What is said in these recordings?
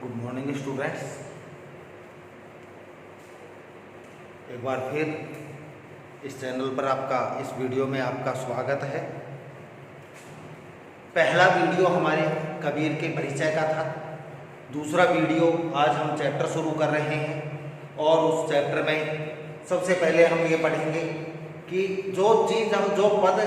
Good morning students. एक बार फिर इस चैनल पर इस वीडियो में आपका स्वागत है। पहला वीडियो हमारे कबीर के परिचय का था। दूसरा वीडियो आज हम चैप्टर शुरू कर रहे हैं और उस चैप्टर में सबसे पहले हम ये पढ़ेंगे कि जो चीज़ हम जो पद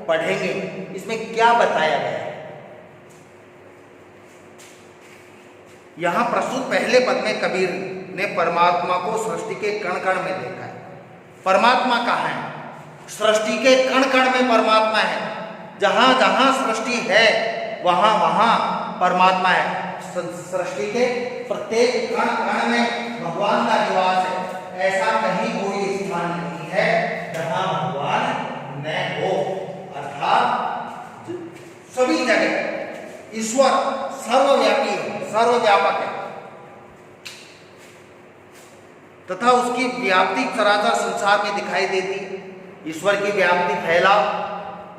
पढ़ेंगे इसमें क्या बताया गया है। यहाँ प्रस्तुत पहले पद में कबीर ने परमात्मा को सृष्टि के कण कण में देखा है। परमात्मा कहाँ है? सृष्टि के कण कण में परमात्मा है। जहाँ जहाँ सृष्टि है वहाँ वहाँ परमात्मा है। सृष्टि के प्रत्येक कण कण में भगवान का निवास है। ऐसा कहीं कोई स्थान नहीं है जहाँ भगवान न हो। अर्थात सभी जगह ईश्वर सर्वव्यापी है, सर्वव्यापक है तथा उसकी व्याप्ति चराचर संसार में दिखाई देती है। ईश्वर की व्याप्ति फैलाव,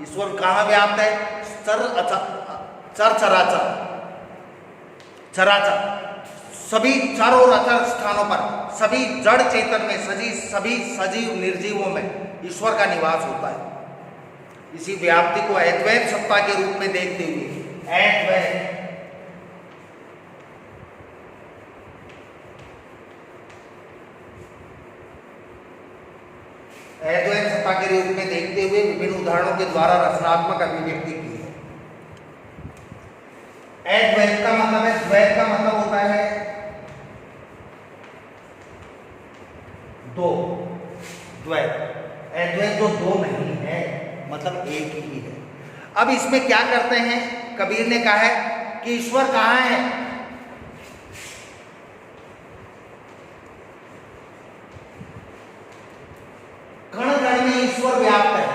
ईश्वर कहाँ व्याप्त है? चराचर सभी चर और अचर स्थानों पर, सभी जड़ चेतन में, सभी सजीव निर्जीवों में ईश्वर का निवास होता है। इसी व्याप्ति को अद्वैत सत्ता के रूप में देखते हुए अद्वैत सत्ता के रूप में देखते हुए विभिन्न उदाहरणों के द्वारा रचनात्मक अभिव्यक्ति की है। अद्वैत का मतलब है, द्वैत का मतलब होता है दो। द्वैत, अद्वैत जो दो नहीं है मतलब एक ही है। अब इसमें क्या करते हैं? कबीर ने कहा है कि ईश्वर कहाँ है? कण कण में ईश्वर व्याप्त है।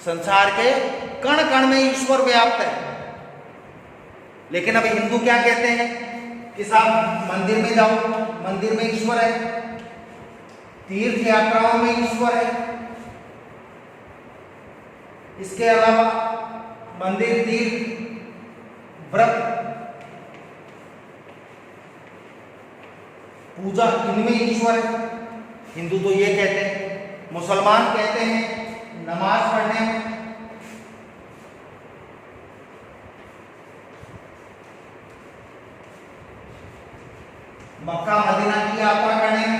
संसार के कण कण में ईश्वर व्याप्त है। लेकिन अब हिंदू क्या कहते हैं कि साहब मंदिर में जाओ, मंदिर में ईश्वर है, तीर्थ यात्राओं में ईश्वर है। इसके अलावा मंदिर, तीर्थ, व्रत, पूजा, इनमें ईश्वर है। हिंदू तो ये कहते हैं। मुसलमान कहते हैं नमाज पढ़ने में, मक्का मदीना की यात्रा करने में,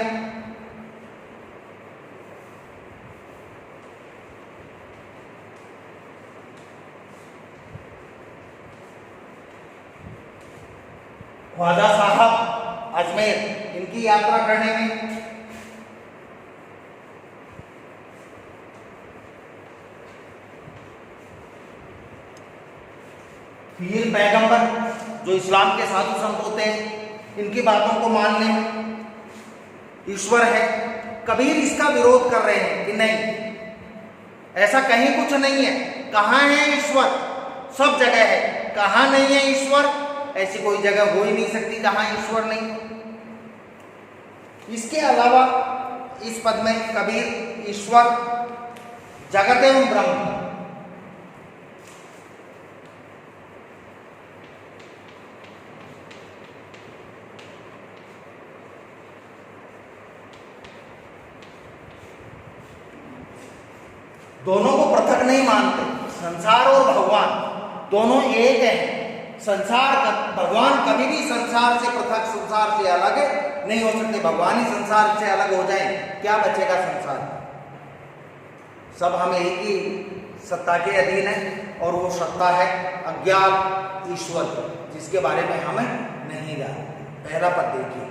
ख्वाजा साहब अजमेर इनकी यात्रा करने में, पीर पैगंबर जो इस्लाम के साधु संत होते हैं इनकी बातों को मानने में ईश्वर है। कबीर इसका विरोध कर रहे हैं कि नहीं, ऐसा कहीं कुछ नहीं है। कहाँ है ईश्वर? सब जगह है। कहाँ नहीं है ईश्वर? ऐसी कोई जगह हो ही नहीं सकती जहां ईश्वर नहीं। इसके अलावा इस पद में कबीर ईश्वर, जगत एवं ब्रह्म, दोनों को पृथक नहीं मानते। संसार और भगवान दोनों एक हैं। संसार, भगवान कभी भी संसार से पृथक, संसार से अलग नहीं हो सकते। भगवान ही संसार से अलग हो जाए, क्या बचेगा संसार? सब हम एक ही सत्ता के अधीन है और वो सत्ता है अज्ञात ईश्वर, जिसके बारे में हम नहीं जानते। पहला पद देखिए,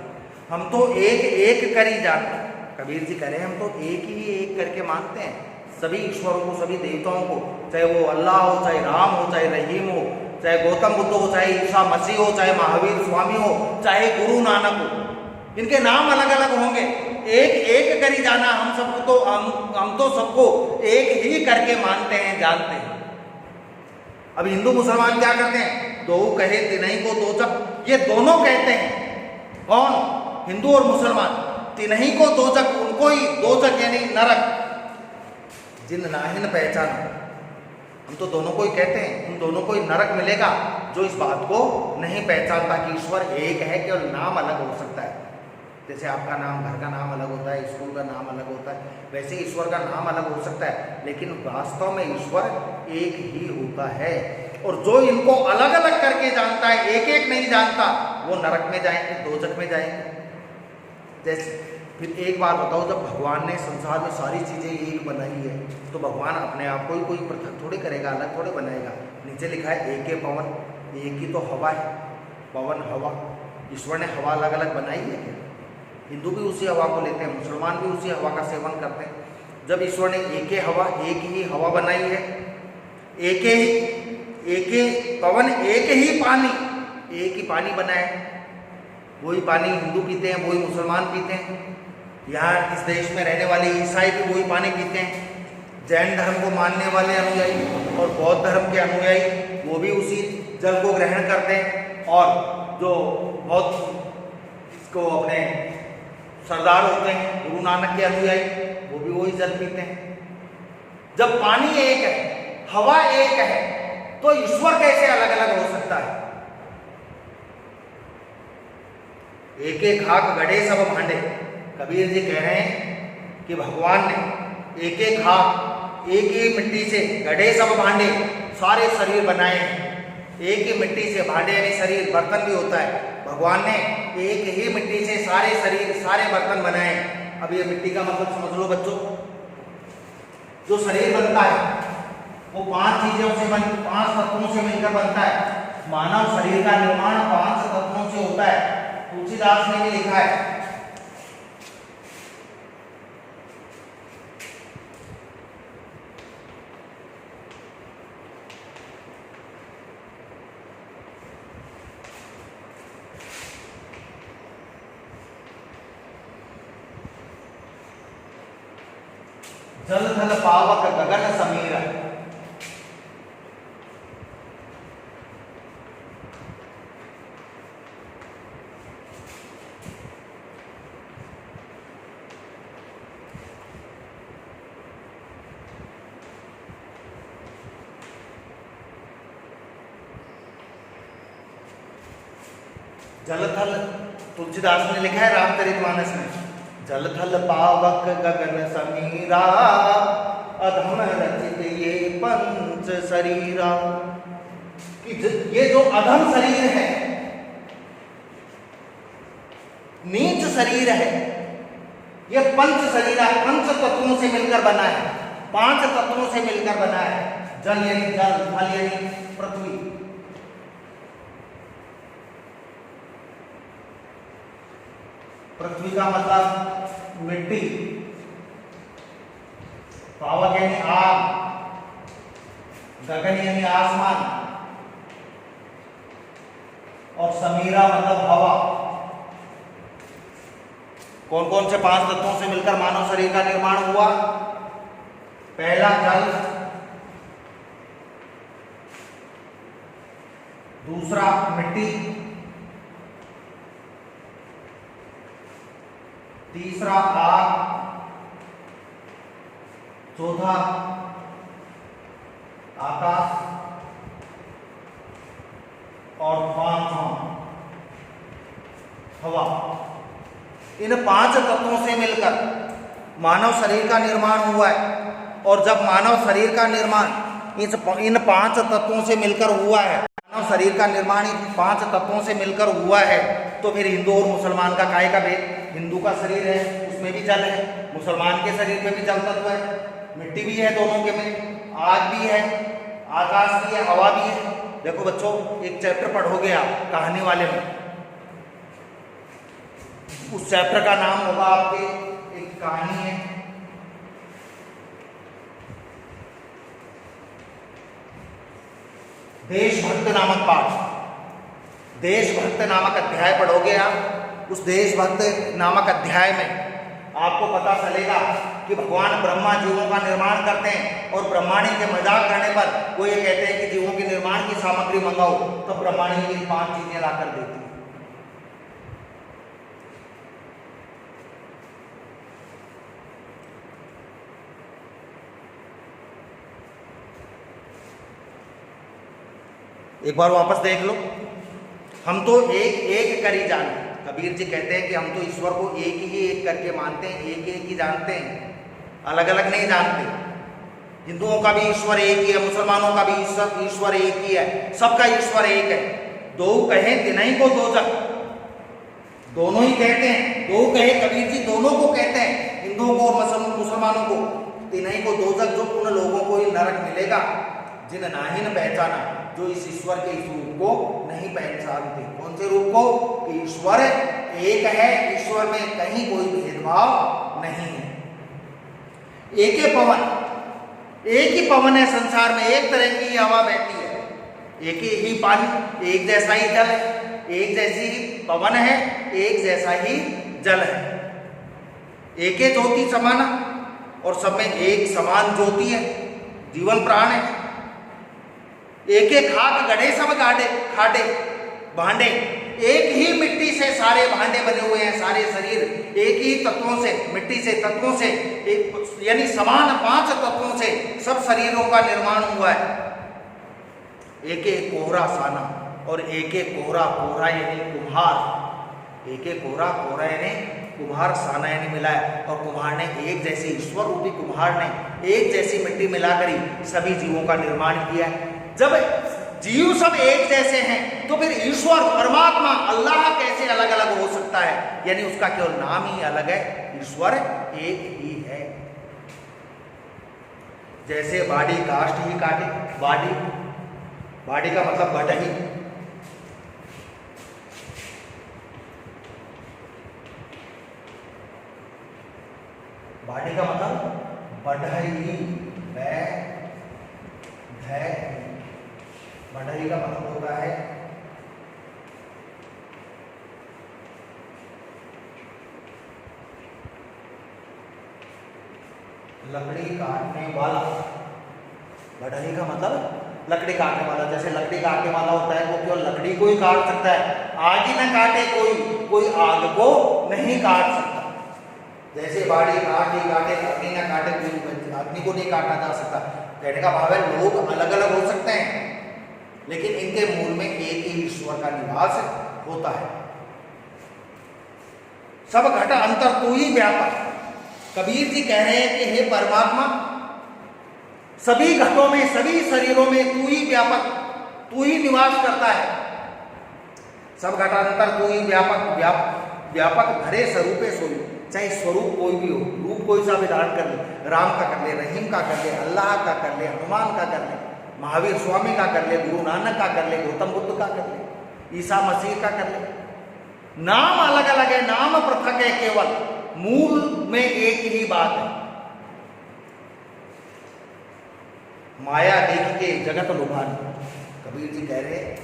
हम तो एक एक कर ही जानते। कबीर जी कह रहे हैं हम तो एक ही एक करके मानते हैं सभी ईश्वरों को, सभी देवताओं को, चाहे वो अल्लाह हो, चाहे राम हो, चाहे रहीम हो, चाहे गौतम बुद्ध हो, चाहे ईसा मसीह हो, चाहे महावीर स्वामी हो, चाहे गुरु नानक हो। इनके नाम अलग अलग होंगे, एक एक कर ही जाना। हम सबको तो हम तो सबको एक ही करके मानते हैं, जानते हैं। अब हिंदू मुसलमान क्या करते हैं? दो कहे तिनहि को दोजक, ये दोनों कहते हैं। कौन? हिंदू और मुसलमान। तिनहि को दोजक, उनको ही दोजक यानी नरक, जिन नाहिन पहचान। हम तो दोनों को ही कहते हैं, उन दोनों को ही नरक मिलेगा, जो इस बात को नहीं पहचानता कि ईश्वर एक है, केवल नाम अलग हो सकता है। जैसे आपका नाम, घर का नाम अलग होता है, स्कूल का नाम अलग होता है, वैसे ईश्वर का नाम अलग हो सकता है, लेकिन वास्तव में ईश्वर एक ही होता है। और जो इनको अलग अलग करके जानता है, एक एक नहीं जानता, वो नरक में जाएंगे, दोजख में जाएंगे। जैसे फिर एक बात बताओ, जब भगवान ने संसार में सारी चीज़ें एक बनाई है, तो भगवान अपने आप को ही कोई पृथक थोड़ी करेगा, अलग थोड़े बनाएगा। नीचे लिखा है एक पवन, एक ही तो हवा है, पवन हवा। ईश्वर ने हवा अलग अलग बनाई है क्या? हिंदू भी उसी हवा को लेते हैं, मुसलमान भी उसी हवा का सेवन करते हैं। जब ईश्वर ने एक हवा, एक ही हवा बनाई है, एक ही पवन, एक ही पानी, एक ही पानी बनाया, वही पानी हिंदू पीते हैं, वही मुसलमान पीते हैं। यहाँ इस देश में रहने वाले ईसाई भी वही पानी पीते हैं। जैन धर्म को मानने वाले अनुयायी और बौद्ध धर्म के अनुयायी वो भी उसी जल को ग्रहण करते हैं। और जो बौद्ध को अपने सरदार होते हैं, गुरु नानक के अनुयायी, वो भी वही जल पीते हैं। जब पानी एक है, हवा एक है, तो ईश्वर कैसे अलग अलग हो सकता है? एक एक खाक गढ़े सब भांडे। कबीर जी कह रहे हैं कि भगवान ने एक एक खाक, एक ही मिट्टी से गढ़े सब भांडे, सारे शरीर बनाए हैं। एक ही मिट्टी से भांडे यानी शरीर, बर्तन भी होता है। भगवान ने एक ही मिट्टी से सारे शरीर, सारे बर्तन बनाए। अब ये मिट्टी का मतलब समझ लो बच्चों। जो शरीर बनता है वो पांच तत्वों से मिलकर बनता है। मानव शरीर का निर्माण 5 तत्वों से होता है। तुलसीदास ने भी लिखा है, जल थल पावक गगन समीर। जलथल तुलसीदास ने लिखा है रामचरितमानस में, जलथल पावक गगन समीरा, अधम रचित ये पंच शरीरा। कि ये जो अधम शरीर है, नीच शरीर है, ये पंच शरीरा, 5 तत्वों से मिलकर बना है। 5 तत्वों से मिलकर बना है। जल यानी जल, थल यानी पृथ्वी, पृथ्वी का मतलब मिट्टी, पावक यानी आग, गगन यानी आसमान, और समीरा मतलब हवा। कौन कौन से 5 तत्वों से मिलकर मानव शरीर का निर्माण हुआ? पहला जल, दूसरा मिट्टी, तीसरा आग, चौथा आकाश, और 5वां हवा। इन 5 तत्वों से मिलकर मानव शरीर का निर्माण हुआ है। और जब मानव शरीर का निर्माण इन 5 तत्वों से मिलकर हुआ है, मानव शरीर का निर्माण इन 5 तत्वों से मिलकर हुआ है, तो फिर हिंदू और मुसलमान का काहे का भेद? हिंदू का शरीर है, उसमें भी जल है, मुसलमान के शरीर में भी जल तत्व है, मिट्टी भी है, दोनों के में आग भी है, आकाश भी है, हवा भी है। देखो बच्चों, एक चैप्टर पढ़ोगे आप कहानी वाले में, उस चैप्टर का नाम होगा आपके, एक कहानी है, देशभक्त नामक पाठ। देशभक्त नामक अध्याय पढ़ोगे आप। उस देशभक्त नामक अध्याय में आपको पता चलेगा कि भगवान ब्रह्मा जीवों का निर्माण करते हैं, और ब्रह्माणी के मजाक करने पर वो ये कहते हैं कि जीवों के निर्माण की सामग्री मंगाओ, तो ब्रह्माणी ये 5 चीजें लाकर देती है। एक बार वापस देख लो। हम तो एक एक कर ही जाने, कबीर जी कहते हैं कि हम तो ईश्वर को एक ही एक करके मानते हैं, एक एक ही जानते हैं, अलग अलग नहीं जानते। हिंदुओं का भी ईश्वर एक ही है, मुसलमानों का भी ईश्वर एक ही है, सबका ईश्वर एक है। दो कहे तिनहि को दो जग, दोनों ही कहते हैं। दो कहे कबीर जी दोनों को कहते हैं, हिंदुओं को और मुसलमानों को। तिनहि को दो जग, जो उन लोगों को ही नरक मिलेगा जिन नाही न पहचाना, जो इस ईश्वर के इस रूप को नहीं पहचानते। कौन से रूप को? ईश्वर एक है, ईश्वर में कहीं कोई भेदभाव नहीं है। एक ही पवन, एक ही पवन है संसार में, एक तरह की हवा बहती है, एक ही पानी, एक जैसा ही जल है, एक जैसी ही पवन है, एक जैसा ही जल है। एक ही ज्योति समाना, और सब में एक समान ज्योति है, जीवन प्राण है। एक एक खाक गढ़े सब गाढ़े खाडे भांडे, एक ही मिट्टी से सारे भांडे बने हुए हैं, सारे शरीर एक ही तत्वों से, मिट्टी से तत्वों से, यानी समान 5 तत्वों से सब शरीरों का निर्माण हुआ है। एक एक कोहरा साना, और एक एक कोहरा, कोहरा यानी कुम्हार, एक एक कोहरा, कोहरा यानी कुम्हार, साना यानी मिलाया। और कुम्हार ने एक जैसी, ईश्वर रूपी कुम्हार ने एक जैसी मिट्टी मिलाकर ही सभी जीवों का निर्माण किया है। जब जीव सब एक जैसे हैं तो फिर ईश्वर परमात्मा अल्लाह कैसे अलग अलग हो सकता है? यानी उसका केवल नाम ही अलग है, ईश्वर एक ही है। जैसे बाड़ी काष्ठ ही काटे, बाड़ी का मतलब बढ़ही, बाड़ी का मतलब बढ़ई, बढ़ई का मतलब होता है लकड़ी काटने वाला। बढ़ई का मतलब लकड़ी काटने वाला। जैसे लकड़ी काटने वाला होता है वो केवल लकड़ी को ही काट सकता है, आग ही न काटे कोई आग को नहीं काट सकता। जैसे बाड़ी काट ही काटे, अग्नि न काटे कोई अग्नि को नहीं काटा जा सकता। कहने का भाव है लोग अलग अलग हो सकते हैं, लेकिन इनके मूल में एक ही ईश्वर का निवास होता है। सब घट अंतर तू ही व्यापक। कबीर जी कह रहे हैं कि हे परमात्मा, सभी घटों में, सभी शरीरों में तू ही व्यापक, तू ही निवास करता है। सब घटांतर तू ही व्यापक भरे स्वरूपे सोई। चाहे स्वरूप कोई भी हो, रूप कोई सा भी धारण कर ले, राम का कर ले, रहीम का कर ले, अल्लाह का कर ले, हनुमान का कर ले, महावीर स्वामी का कर ले, गुरु नानक का कर ले, गौतम बुद्ध का कर ले, ईसा मसीह का कर ले। नाम अलग अलग है, नाम पृथक है, केवल मूल में एक ही बात है। माया देख के जगत लुभानी। कबीर जी कह रहे हैं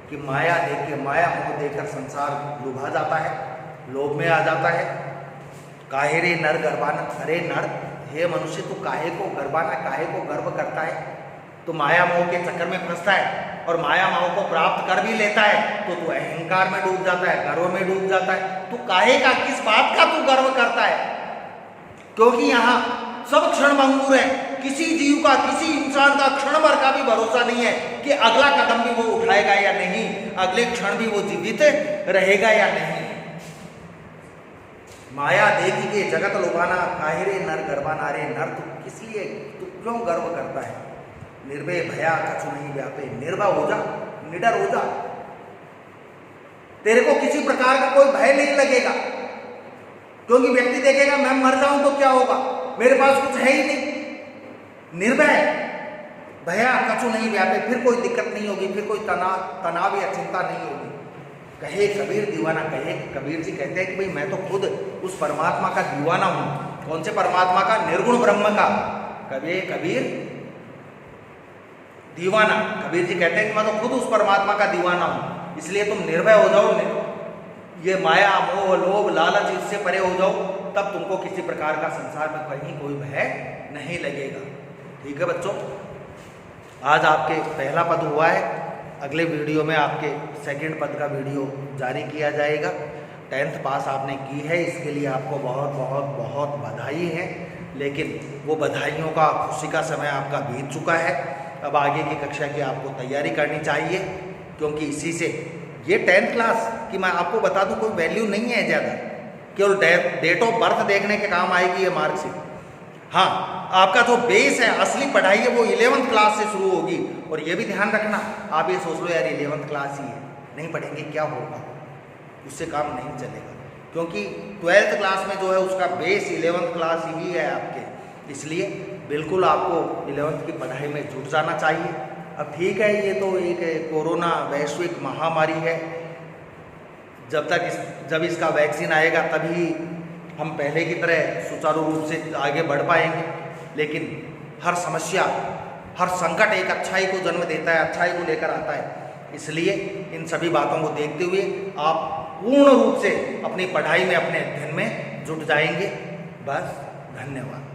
कि माया देख के, माया मोह देखकर संसार लुभा जाता है, लोभ में आ जाता है। काहे रे नर गर्वाना, अरे नर, हे मनुष्य तू काहे को गर्वाना, काहे को गर्व करता है? तो माया मोह के चक्कर में फंसता है और माया मोह को प्राप्त कर भी लेता है तो तू अहंकार में डूब जाता है, गर्व में डूब जाता है। तू काहे का, किस बात का तू गर्व करता है? क्योंकि यहाँ सब क्षण भंगुर है। किसी जीव का, किसी इंसान का क्षण भर का भी भरोसा नहीं है कि अगला कदम भी वो उठाएगा या नहीं, अगले क्षण भी वो जीवित रहेगा या नहीं। माया देखी के जगत लुभाना, काहे रे नर गर्वाना। रे नर, तू किस लिए, तू क्यों गर्व करता है? निर्भय भया कछु नहीं व्यापे। निर्भय हो जा, निडर हो जा, तेरे को किसी प्रकार का कोई भय नहीं लगेगा। क्योंकि व्यक्ति देखेगा मैं मर जाऊं तो क्या होगा, मेरे पास कुछ है ही नहीं। निर्भय भया कछु नहीं व्यापे, फिर कोई दिक्कत नहीं होगी, फिर कोई तनाव या चिंता नहीं होगी। कहे कबीर दीवाना, कहे कबीर जी कहते हैं कि भाई मैं तो खुद उस परमात्मा का दीवाना हूं। कौन से परमात्मा का? निर्गुण ब्रह्म का। कबीर दीवाना, कबीर जी कहते हैं कि मैं तो खुद उस परमात्मा का दीवाना हूं। इसलिए तुम निर्भय हो जाओ, ये माया मोह लोभ लालच इससे परे हो जाओ, तब तुमको किसी प्रकार का संसार में कहीं कोई भय नहीं लगेगा। ठीक है बच्चों, आज आपके पहला पद हुआ है, अगले वीडियो में आपके सेकंड पद का वीडियो जारी किया जाएगा। 10th पास आपने की है, इसके लिए आपको बहुत बहुत बहुत बधाई है। लेकिन वो बधाइयों का, खुशी का समय आपका बीत चुका है। अब आगे की कक्षा की आपको तैयारी करनी चाहिए। क्योंकि इसी से ये 10th क्लास की मैं आपको बता दूं कोई वैल्यू नहीं है ज़्यादा, केवल डेट ऑफ बर्थ देखने के काम आएगी ये मार्कशीट। हाँ, आपका जो बेस है, असली पढ़ाई है, वो 11th क्लास से शुरू होगी। और ये भी ध्यान रखना, आप ये सोच लो यार 11th क्लास ही है, नहीं पढ़ेंगे क्या होगा, उससे काम नहीं चलेगा, क्योंकि 12th क्लास में जो है उसका बेस 11th क्लास ही है आपके। इसलिए बिल्कुल आपको 11th की पढ़ाई में जुट जाना चाहिए। अब ठीक है, ये तो एक कोरोना वैश्विक महामारी है, जब इसका वैक्सीन आएगा तभी हम पहले की तरह सुचारू रूप से आगे बढ़ पाएंगे। लेकिन हर समस्या, हर संकट एक अच्छाई को जन्म देता है, अच्छाई को लेकर आता है। इसलिए इन सभी बातों को देखते हुए आप पूर्ण रूप से अपनी पढ़ाई में, अपने अध्ययन में जुट जाएंगे। बस, धन्यवाद।